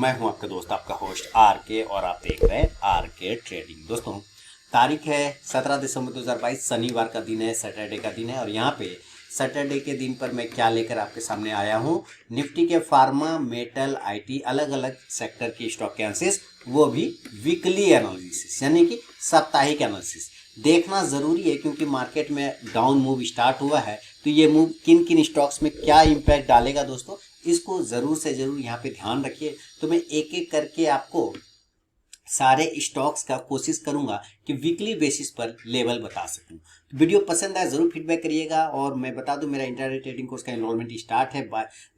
मैं हूं आपका दोस्त, आपका होस्ट आर के, और आप देख रहे हैं आर के ट्रेडिंग। दोस्तों, तारीख है 17 दिसंबर 2022, शनिवार का दिन है, सैटरडे का दिन है। और यहाँ पे सैटरडे के दिन पर मैं क्या लेकर आपके सामने आया हूँ, निफ्टी के फार्मा, मेटल, आईटी, अलग अलग सेक्टर की स्टॉक के एनालिसिस, वो भी वीकली एनालिसिस, यानी कि साप्ताहिक एनालिसिस देखना ज़रूरी है, क्योंकि मार्केट में डाउन मूव स्टार्ट हुआ है। तो ये मूव किन किन स्टॉक्स में क्या इम्पैक्ट डालेगा दोस्तों, इसको ज़रूर से ज़रूर यहाँ पे ध्यान रखिए। तो मैं एक एक करके आपको सारे स्टॉक्स का कोशिश करूंगा कि वीकली बेसिस पर लेवल बता सकूं। तो वीडियो पसंद आए ज़रूर फीडबैक करिएगा। और मैं बता दूं, मेरा इंट्राडे ट्रेडिंग कोर्स का इनरोलमेंट स्टार्ट है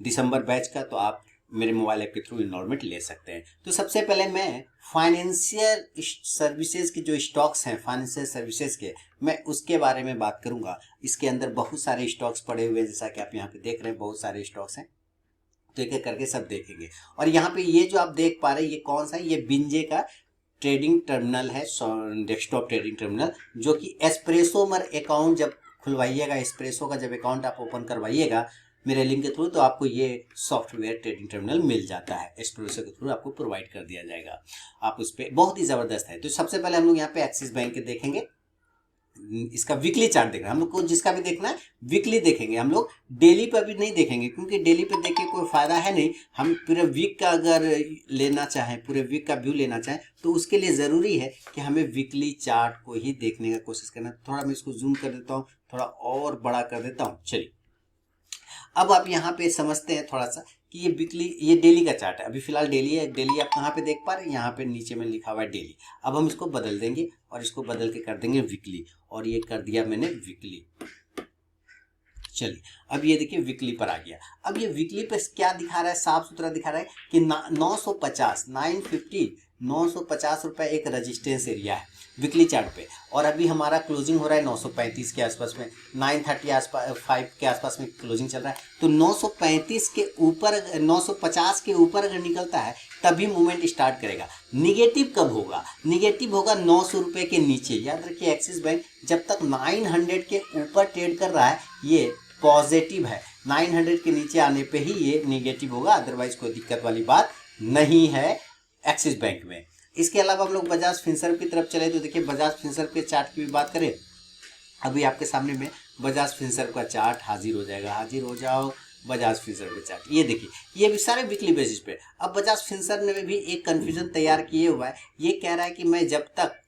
दिसंबर बैच का, तो आप मेरे मोबाइल ऐप के थ्रू इनरोलमेंट ले सकते हैं। तो सबसे पहले मैं फाइनेंशियल सर्विसेज के जो स्टॉक्स हैं, फाइनेंशियल सर्विसेज के, मैं उसके बारे में बात करूंगा। इसके अंदर बहुत सारे स्टॉक्स पड़े हुए हैं, जैसा कि आप यहाँ पे देख रहे हैं, बहुत सारे स्टॉक्स हैं। तो एक एक करके सब देखेंगे। और यहाँ पे ये जो आप देख पा रहे हैं, ये कौन सा है, ये बिंजे का ट्रेडिंग टर्मिनल है, डेस्कटॉप ट्रेडिंग टर्मिनल, जो कि एस्प्रेसो मर अकाउंट जब खुलवाइएगा, एस्प्रेसो का जब अकाउंट आप ओपन करवाइएगा मेरे लिंक के थ्रू, तो आपको ये सॉफ्टवेयर ट्रेडिंग टर्मिनल मिल जाता है, एस्प्रेसो के थ्रू आपको प्रोवाइड कर दिया जाएगा। आप उस पर बहुत ही ज़बरदस्त है। तो सबसे पहले हम लोग यहाँ पे एक्सिस बैंक के देखेंगे, इसका वीकली चार्ट देखना है हम लोग को, जिसका भी देखना है वीकली देखेंगे हम लोग, डेली पर भी नहीं देखेंगे, क्योंकि डेली पे देख के कोई फायदा है नहीं। हम पूरे वीक का अगर लेना चाहें, पूरे वीक का व्यू लेना चाहें, तो उसके लिए ज़रूरी है कि हमें वीकली चार्ट को ही देखने का कोशिश करना। थोड़ा मैं इसको जूम कर देता हूँ, थोड़ा और बड़ा कर देता हूँ। चलिए, अब आप यहाँ पे समझते हैं थोड़ा सा कि ये वीकली, ये डेली का चार्ट है। अभी फिलहाल डेली है। डेली आप कहाँ पे देख पा रहे हैं, यहाँ पे नीचे में लिखा हुआ है डेली। अब हम इसको बदल देंगे और इसको बदल के कर देंगे वीकली, और ये कर दिया मैंने वीकली। चलिए, अब ये देखिए वीकली पर आ गया। अब ये वीकली पे क्या दिखा रहा है, साफ सुथरा दिखा रहा है कि 950 रुपए एक रजिस्टेंस एरिया है वीकली चार्ट पे। और अभी हमारा क्लोजिंग हो रहा है 935 के आसपास में, 930 आसपास 5 के आसपास में क्लोजिंग चल रहा है। तो 935 के ऊपर, 950 के ऊपर अगर निकलता है तभी मूवमेंट स्टार्ट करेगा। निगेटिव कब होगा, निगेटिव होगा 900 रुपए के नीचे। याद रखिए, एक्सिस बैंक जब तक 900 के ऊपर ट्रेड कर रहा है ये पॉजिटिव है, 900 के नीचे आने पे ही ये निगेटिव होगा, अदरवाइज कोई दिक्कत वाली बात नहीं है एक्सिस बैंक में। इसके अलावा हम लोग बजाज फिनसर्व की तरफ चले, तो देखिए बजाज फिनसर्व के चार्ट की भी बात करें, अभी आपके सामने में बजाज फिनसर्व का चार्ट हाजिर हो जाएगा। हाजिर हो जाओ बजाज फिनसर्व का चार्ट। ये देखिए, ये भी सारे वीकली बेसिस पे। अब बजाज फिनसर्व ने भी एक कंफ्यूजन तैयार किए हुआ है। ये कह रहा है कि मैं जब तक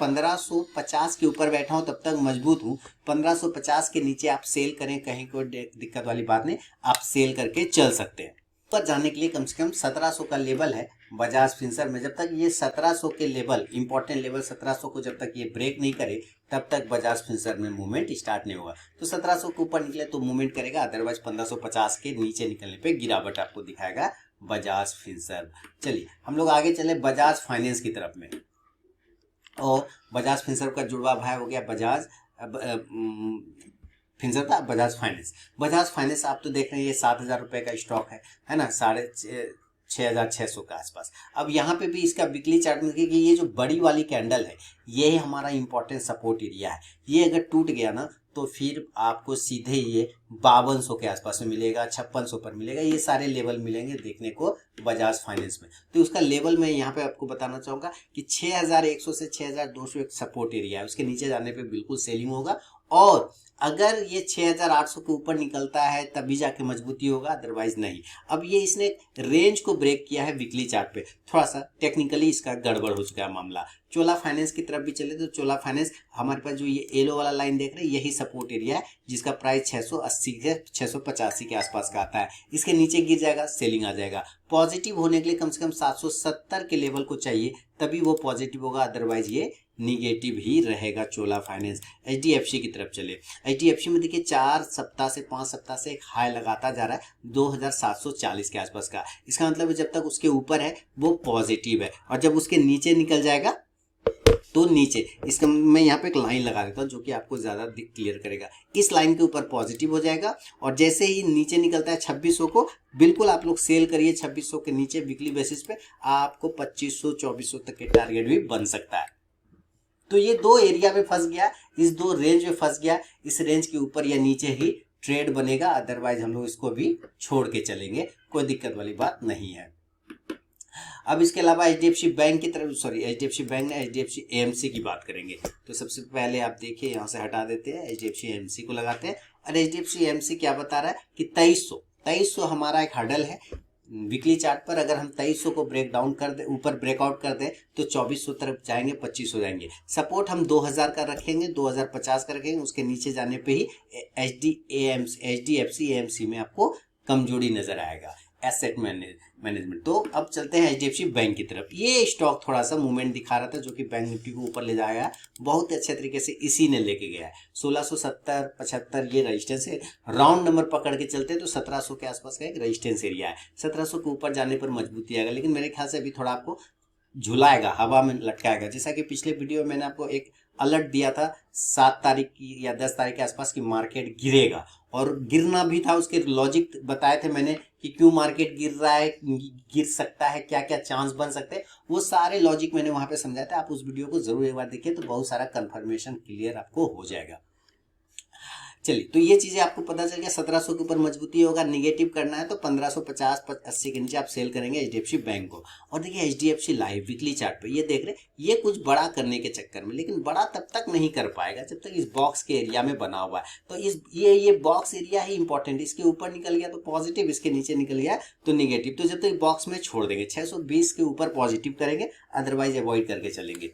1550 के ऊपर बैठा हूं तब तक मजबूत हूं। 1550 के नीचे आप सेल करें, कहीं कोई दिक्कत वाली बात नहीं, आप सेल करके चल सकते हैं। ऊपर जाने के लिए कम से कम 1700 का लेवल है बजाज फिनसर्व में। जब तक ये 1700 के लेवल, इंपॉर्टेंट लेवल 1700 को जब तक ये ब्रेक नहीं करे, तब तक बजाज फिनसर्व में मूवमेंट स्टार्ट नहीं होगा। तो 1700 के ऊपर निकले तो मूवमेंट करेगा, अदरवाइज 1550 के नीचे निकलने पे गिरावट आपको दिखाएगा बजाज फिनसर्व। चलिए, हम लोग आगे चले बजाज फाइनेंस की तरफ में। और बजाज फिनसर्व का जुड़वा भाई हो गया बजाज फिनसर्व था बजाज फाइनेंस। बजाज फाइनेंस आप तो देख रहे हैं, ये 7,000 रुपये का स्टॉक है ना, 6,600 के आसपास। अब यहाँ पे भी इसका वीकली चार्ट में देखिए कि ये जो बड़ी वाली कैंडल है, ये हमारा इंपॉर्टेंट सपोर्ट एरिया है। ये अगर टूट गया ना, तो फिर आपको सीधे ये 5200 के आसपास में मिलेगा, 5600 पर मिलेगा। ये सारे लेवल मिलेंगे देखने को बजाज फाइनेंस में। तो उसका लेवल मैं यहाँ पे आपको बताना चाहूँगा कि 6100 से 6200 एक सपोर्ट एरिया है। उसके नीचे जाने पे बिल्कुल सेलिंग होगा, और अगर ये 6800 के ऊपर निकलता है तभी जाके मजबूती होगा, अदरवाइज नहीं। अब ये इसने रेंज को ब्रेक किया है वीकली चार्ट पे, थोड़ा सा टेक्निकली इसका गड़बड़ हो चुका है मामला। चोला फाइनेंस की तरफ भी चले तो चोला फाइनेंस, हमारे पास जो ये येलो वाला लाइन देख रहे हैं, यही सपोर्ट एरिया है, जिसका प्राइस 680 से 685 के आसपास का आता है। इसके नीचे गिर जाएगा, सेलिंग आ जाएगा। पॉजिटिव होने के लिए कम से कम 770 के लेवल को चाहिए, तभी वो पॉजिटिव होगा, अदरवाइज ये निगेटिव ही रहेगा चोला फाइनेंस। एचडीएफसी की तरफ चले, एचडीएफसी में देखिए 4 सप्ताह से 5 सप्ताह से एक हाई लगाता जा रहा है 2740 के आसपास का। इसका मतलब जब तक उसके ऊपर है वो पॉजिटिव है, और जब उसके नीचे निकल जाएगा तो नीचे, इसका मैं यहाँ पे एक लाइन लगा देता हूँ जो कि आपको ज़्यादा क्लियर करेगा। इस लाइन के ऊपर पॉजिटिव हो जाएगा, और जैसे ही नीचे निकलता है 2600 को, बिल्कुल आप लोग सेल करिए 2600 के नीचे वीकली बेसिस पे। आपको 2500 2400 तक के टारगेट भी बन सकता है। तो ये दो एरिया में फंस गया, इस दो रेंज में फंस गया। इस रेंज के ऊपर या नीचे ही ट्रेड बनेगा, अदरवाइज हम लोग इसको भी छोड़ के चलेंगे, कोई दिक्कत वाली बात नहीं है। अब इसके अलावा HDFC बैंक की तरफ, सॉरी HDFC बैंक ने HDFC AMC की बात करेंगे। तो सबसे पहले आप देखिए यहाँ से हटा देते हैं, HDFC AMC को लगाते हैं और HDFC AMC क्या बता रहा है कि 2300 हमारा एक हर्डल है वीकली चार्ट पर। अगर हम 2300 को ब्रेक डाउन कर दे, ऊपर ब्रेकआउट कर दें तो 2400 तरफ जाएंगे, 2500 जाएंगे। सपोर्ट हम 2000 का रखेंगे, 2050 का रखेंगे, उसके नीचे जाने पे ही HDFC AMC में आपको कमजोरी नजर आएगा एसेट मैनेजमेंट। तो अब चलते हैं HDFC बैंक की तरफ। ये स्टॉक थोड़ा सा मूवमेंट दिखा रहा था जो कि बैंक निफ्टी को ऊपर ले जाएगा, बहुत अच्छे तरीके से इसी ने लेके गया है। 1670 75 ये रेजिस्टेंस है, राउंड नंबर पकड़ के चलते हैं तो 1700 के आसपास का एक रेजिस्टेंस एरिया है। 1700 के ऊपर जाने पर मजबूती आएगा, लेकिन मेरे ख्याल से अभी थोड़ा आपको झुलाएगा, हवा में लटकाएगा। जैसा कि पिछले वीडियो में मैंने आपको एक अलर्ट दिया था 7 तारीख की या 10 तारीख के आसपास की मार्केट गिरेगा, और गिरना भी था, उसके लॉजिक बताए थे मैंने कि क्यों मार्केट गिर रहा है, गिर सकता है, क्या क्या चांस बन सकते हैं, वो सारे लॉजिक मैंने वहां पे समझाया था। आप उस वीडियो को जरूर एक बार देखिए तो बहुत सारा कंफर्मेशन क्लियर आपको हो जाएगा। चलिए, तो ये चीजें आपको पता चल गया। 1700 के ऊपर मजबूती होगा, निगेटिव करना है तो 1550 80 के नीचे आप सेल करेंगे HDFC बैंक को। और देखिए HDFC लाइव वीकली चार्ट पे ये देख रहे, ये कुछ बड़ा करने के चक्कर में, लेकिन बड़ा तब तक नहीं कर पाएगा जब तक इस बॉक्स के एरिया में बना हुआ है। तो इस ये बॉक्स एरिया ही इंपॉर्टेंट, इसके ऊपर निकल गया तो पॉजिटिव, इसके नीचे निकल गया तो निगेटिव। तो जब तक बॉक्स में छोड़ देंगे 620 के ऊपर पॉजिटिव करेंगे, अदरवाइज अवॉइड करके चलेंगे।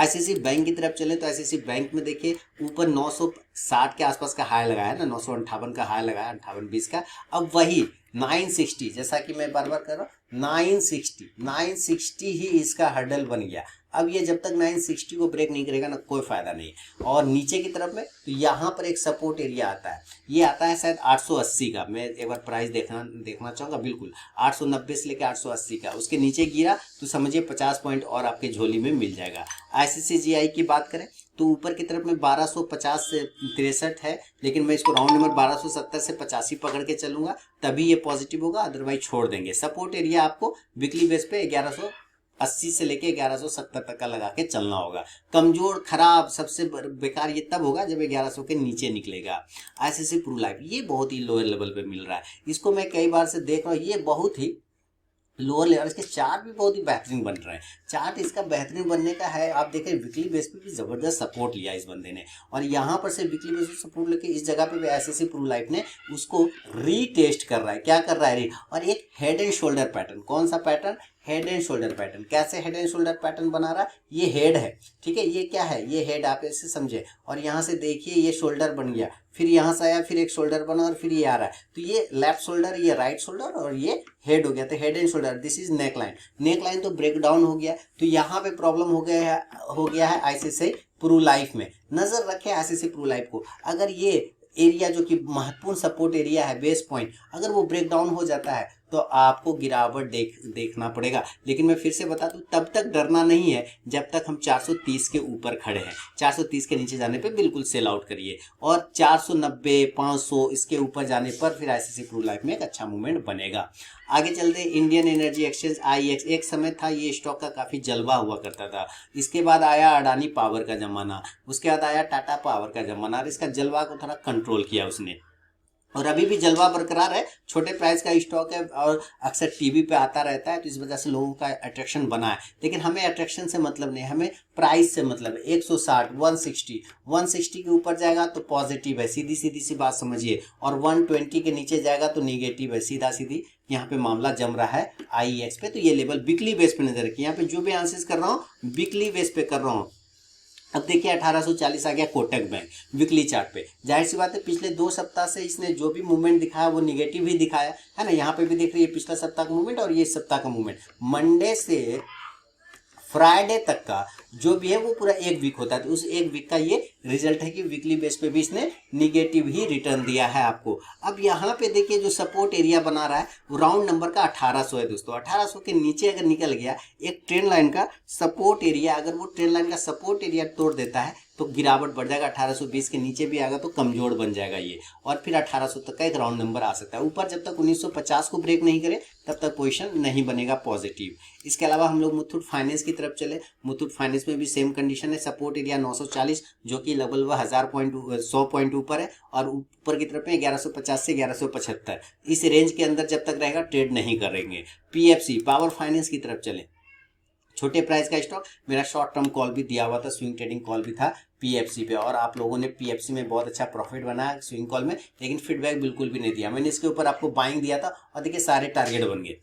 ICICI बैंक की तरफ चले तो ICICI बैंक में देखिए ऊपर 960 के आसपास का हाई लगाया ना, 958 का हाई लगाया, 58.20 का। अब वही 960, जैसा कि मैं बार बार कर रहा हूँ, 960 ही इसका हर्डल बन गया। अब ये जब तक 960 को ब्रेक नहीं करेगा ना, कोई फायदा नहीं। और नीचे की तरफ में तो यहाँ पर एक सपोर्ट एरिया आता है, ये आता है शायद 880 का। मैं एक बार प्राइस देखना चाहूंगा, बिल्कुल 890 से लेकर 880 का। उसके नीचे गिरा तो समझिए 50 पॉइंट और आपके झोली में मिल जाएगा। ICICI की बात करें तो ऊपर की तरफ में 1250 से 63 है, लेकिन मैं इसको राउंड नंबर 1270 से 85 पकड़ के चलूंगा, तभी ये पॉजिटिव होगा, अदरवाइज छोड़ देंगे। सपोर्ट एरिया आपको वीकली बेस पे 1180 से लेके 1170 तक का लगा के चलना होगा। कमजोर, खराब, सबसे बेकार ये तब होगा जब 1100 के नीचे निकलेगा। ICICI प्रू लाइफ ये बहुत ही लोअर लेवल पे मिल रहा है, इसको मैं कई बार से देख रहा हूँ, ये बहुत ही लोअर लेवल। इसके चार्ट भी बहुत ही बेहतरीन बन रहे हैं, चार्ट इसका बेहतरीन बनने का है। आप देखें वीकली बेस पे भी जबरदस्त सपोर्ट लिया इस बंदे ने, और यहाँ पर से वीकली बेस पे सपोर्ट लेके इस जगह पे भी ICICI प्रू लाइफ ने उसको रीटेस्ट कर रहा है। क्या कर रहा है? और एक हेड एंड शोल्डर पैटर्न, कौन सा pattern? Head and shoulder pattern. कैसे हेड एंड शोल्डर पैटर्न बना रहा है? ये हेड है, ठीक है, ये क्या है? ये हेड, आप ऐसे समझे। और यहाँ से देखिए ये शोल्डर बन गया, फिर यहाँ से आया, फिर एक शोल्डर बना, और फिर ये आ रहा है। तो ये लेफ्ट शोल्डर, ये राइट शोल्डर, और ये हेड हो गया। तो head and shoulder, this is neck line. Neck line तो ब्रेक डाउन हो गया, तो यहाँ पे प्रॉब्लम हो गया है ICICI प्रू लाइफ में। नजर रखें ICICI प्रू लाइफ को, अगर ये एरिया जो कि महत्वपूर्ण सपोर्ट एरिया है, बेस पॉइंट, अगर वो ब्रेक डाउन हो जाता है तो आपको गिरावट देखना पड़ेगा। लेकिन मैं फिर से बता दूं, तब तक डरना नहीं है जब तक हम 430 के ऊपर खड़े हैं। 430 के नीचे जाने पे बिल्कुल सेल आउट करिए, और 490 500 इसके ऊपर जाने पर फिर ICICI प्रू लाइफ में एक अच्छा मूवमेंट बनेगा। आगे चलते इंडियन एनर्जी एक्सचेंज IEX, एक समय था ये स्टॉक का काफी जलवा हुआ करता था। इसके बाद आया अडानी पावर का जमाना, उसके बाद आया टाटा पावर का जमाना, और इसका जलवा को थोड़ा कंट्रोल किया उसने, और अभी भी जलवा बरकरार है। छोटे प्राइस का स्टॉक है और अक्सर टीवी पे आता रहता है, तो इस वजह से लोगों का अट्रैक्शन बना है। लेकिन हमें अट्रैक्शन से मतलब नहीं, हमें प्राइस से मतलब है। 160 160 के ऊपर जाएगा तो पॉजिटिव है, सीधी सी बात समझिए, और 120 के नीचे जाएगा तो निगेटिव है, सीधी यहाँ पे मामला जम रहा है IEX पे। तो ये लेवल वीकली बेस पे नजर रखिए, यहाँ पे जो भी आंसर कर रहा हूँ वीकली बेस पे कर रहा हूँ। अब देखिए 1840 आ गया कोटक बैंक वीकली चार्ट पे। जाहिर सी बात है पिछले 2 सप्ताह से इसने जो भी मूवमेंट दिखाया वो निगेटिव ही दिखाया है ना। यहाँ पे भी देख रही है पिछला सप्ताह का मूवमेंट और ये सप्ताह का मूवमेंट, मंडे से फ्राइडे तक का जो भी है वो पूरा एक वीक होता है। तो उस एक वीक का ये रिजल्ट है कि वीकली बेस पे भी इसने निगेटिव ही रिटर्न दिया है आपको। अब यहाँ पे देखिए जो सपोर्ट एरिया बना रहा है वो राउंड नंबर का 1800 है दोस्तों। 1800 के नीचे अगर निकल गया एक ट्रेंड लाइन का सपोर्ट एरिया, अगर वो ट्रेंड लाइन का सपोर्ट एरिया तोड़ देता है तो गिरावट बढ़ जाएगा। 1820 के नीचे भी आएगा तो कमजोर बन जाएगा ये, और फिर 1800 तक का एक राउंड नंबर आ सकता है। ऊपर जब तक 1950 को ब्रेक नहीं करे तब तक पोजीशन नहीं बनेगा पॉजिटिव। इसके अलावा हम लोग मुथूट फाइनेंस की तरफ चले। मुथूट फाइनेंस में भी सेम कंडीशन है, सपोर्ट एरिया 940 जो कि देखिए लगभग 100 पॉइंट ऊपर है और ऊपर की तरफ में 1150 से 1175 इस रेंज के अंदर जब तक रहेगा ट्रेड नहीं करेंगे। पीएफसी पावर फाइनेंस की तरफ चलें, छोटे प्राइस का स्टॉक, मेरा शॉर्ट टर्म कॉल भी दिया हुआ था, स्विंग ट्रेडिंग कॉल भी था पीएफसी पे, और आप लोगों ने पीएफसी में बहुत अच्छा प्रॉफिट बनाया स्विंग कॉल में, लेकिन फीडबैक बिल्कुल भी नहीं दिया। मैंने इसके ऊपर आपको बाइंग दिया था और देखिए सारे टारगेट बन गए,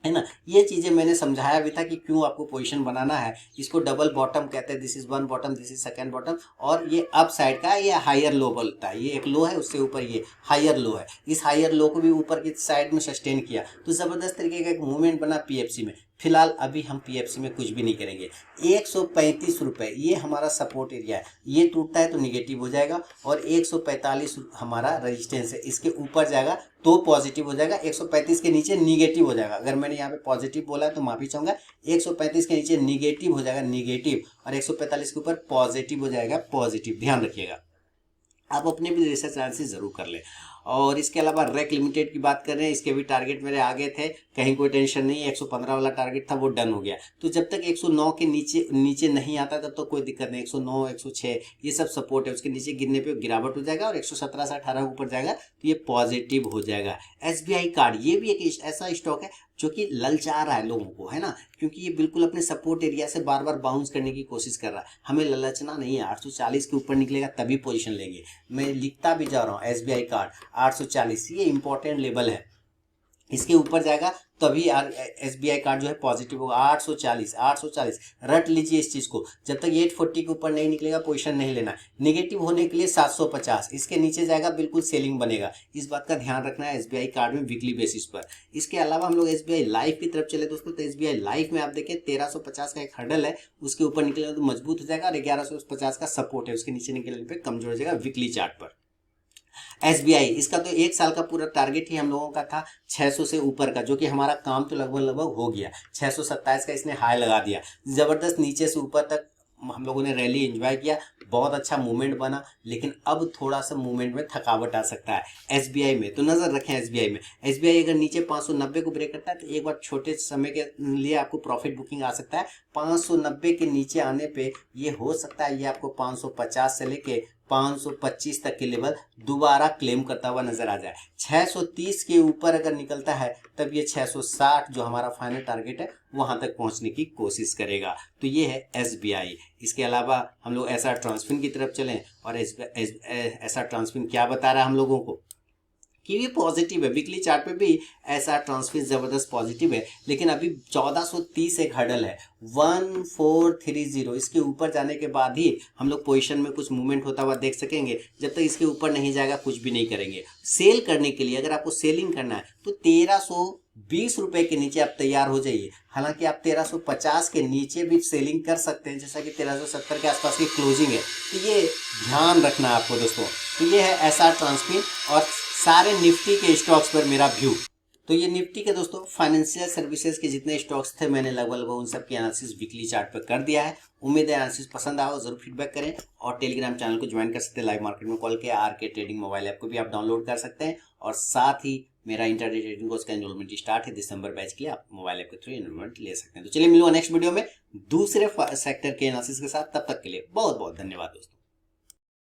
है ना। ये चीजें मैंने समझाया भी था कि क्यों आपको पोजीशन बनाना है। इसको डबल बॉटम कहते हैं, this is one bottom, this is second bottom, और ये अप साइड का ये हायर लो बोलता है। ये एक लो है, उससे ऊपर ये हायर लो है, इस हायर लो को भी ऊपर की साइड में सस्टेन किया, तो जबरदस्त तरीके का एक मूवमेंट बना पीएफसी में। फिलहाल अभी हम पीएफसी में कुछ भी नहीं करेंगे। 135 रुपए ये हमारा सपोर्ट एरिया है, ये टूटता है तो निगेटिव हो जाएगा, और 145 हमारा रेजिस्टेंस है, इसके ऊपर जाएगा तो पॉजिटिव हो जाएगा, 135 के नीचे निगेटिव हो जाएगा। अगर मैंने यहाँ पे पॉजिटिव बोला है तो माफी चाहूंगा, 135 के नीचे निगेटिव हो जाएगा निगेटिव, और 145 के ऊपर पॉजिटिव हो जाएगा पॉजिटिव, ध्यान रखिएगा। आप अपने भी रिसर्च एनालिसिस जरूर कर लें। और इसके अलावा रेक लिमिटेड की बात कर रहे हैं, इसके भी टारगेट मेरे आगे थे, कहीं कोई टेंशन नहीं, 115 वाला टारगेट था वो डन हो गया। तो जब तक 109 के नीचे नहीं आता तब तक कोई दिक्कत नहीं, 109 106 ये सब सपोर्ट है, उसके नीचे गिरने पे गिरावट हो जाएगा, और 117 से 18 ऊपर जाएगा तो ये पॉजिटिव हो जाएगा। एसबीआई कार्ड ये भी एक ऐसा स्टॉक है जो कि ललचा रहा है लोगों को, है ना, क्योंकि ये बिल्कुल अपने सपोर्ट एरिया से बार बार बाउंस करने की कोशिश कर रहा है। हमें ललचना नहीं है, 840 के ऊपर निकलेगा तभी पोजीशन लेंगे। मैं लिखता भी जा रहा हूँ एसबीआई कार्ड 840 ये इंपॉर्टेंट लेवल है, इसके ऊपर जाएगा तभी एसबीआई कार्ड जो है पॉजिटिव होगा। 840 रट लीजिए इस चीज को, जब तक 840 के ऊपर नहीं निकलेगा पोजीशन नहीं लेना। नेगेटिव होने के लिए 750 इसके नीचे जाएगा बिल्कुल सेलिंग बनेगा, इस बात का ध्यान रखना है एसबीआई कार्ड में वीकली बेसिस पर। इसके अलावा हम लोग एसबीआई लाइफ की तरफ चले दोस्तों, तो एसबीआई लाइफ में आप देखिए 1350 का एक हर्डल है, उसके ऊपर निकलेगा तो मजबूत हो जाएगा, और 1150 का सपोर्ट है, उसके नीचे निकलने पर कमजोर हो जाएगा वीकली चार्ट पर। एसबीआई इसका तो एक साल का पूरा टारगेट ही हम लोगों का था 600 से ऊपर का, जो कि हमारा काम तो लगभग हो गया। 627 का इसने हाई लगा दिया, जबरदस्त नीचे से ऊपर तक हम लोगों ने रैली एंजॉय किया, बहुत अच्छा मूवमेंट बना, लेकिन अब थोड़ा सा मूवमेंट में थकावट आ सकता है एसबीआई में, तो नजर रखें एसबीआई में। एसबीआई अगर नीचे 590 को ब्रेक करता है तो एक बार छोटे समय के लिए आपको प्रॉफिट बुकिंग आ सकता है। 590 के नीचे आने पे ये हो सकता है ये आपको 550 से लेके 525 तक के लेवल दोबारा क्लेम करता हुआ नजर आ जाए। 630 के ऊपर अगर निकलता है तब ये 660 जो हमारा फाइनल टारगेट है वहां तक पहुंचने की कोशिश करेगा। तो ये है एसबीआई। इसके अलावा हम लोग एसआर ट्रांसफिन की तरफ चलें, और एसआर ट्रांसफिन क्या बता रहा है हम लोगों को कि ये पॉजिटिव है, वीकली चार्ट पे भी ऐसा ट्रांसफर जबरदस्त पॉजिटिव है, लेकिन अभी 1430 एक हर्डल है, 1430 इसके ऊपर जाने के बाद ही हम लोग पोजीशन में कुछ मूवमेंट होता हुआ देख सकेंगे। जब तक इसके ऊपर नहीं जाएगा कुछ भी नहीं करेंगे। सेल करने के लिए अगर आपको सेलिंग करना है तो 1320 रुपए के नीचे आप तैयार हो जाइए। हालांकि आप 1350 के नीचे भी सेलिंग कर सकते हैं, जैसा कि 1370 के आसपास की क्लोजिंग है, तो ये ध्यान रखना आपको दोस्तों। तो ये है एसआर ट्रांसफिन और सारे निफ्टी के स्टॉक्स पर मेरा व्यू। तो ये निफ्टी के दोस्तों फाइनेंशियल सर्विसेज के जितने स्टॉक्स थे मैंने लगभग उन सब की एनालिसिस वीकली चार्ट पर कर दिया है। उम्मीद है एनालिसिस पसंद आया हो, जरूर फीडबैक करें, और टेलीग्राम चैनल को ज्वाइन कर सकते हैं। लाइव मार्केट में कॉल के आरके ट्रेडिंग मोबाइल ऐप को भी आप डाउनलोड कर सकते हैं, और साथ ही मेरा इंटरडे ट्रेडिंग कोर्स का एनरोलमेंट स्टार्ट है दिसंबर बैच के लिए, आप मोबाइल ऐप के थ्रू एनरोलमेंट ले सकते हैं। तो चलिए मिलूंगा नेक्स्ट वीडियो में दूसरे सेक्टर के एनालिसिस के साथ, तब तक के लिए बहुत बहुत धन्यवाद दोस्तों।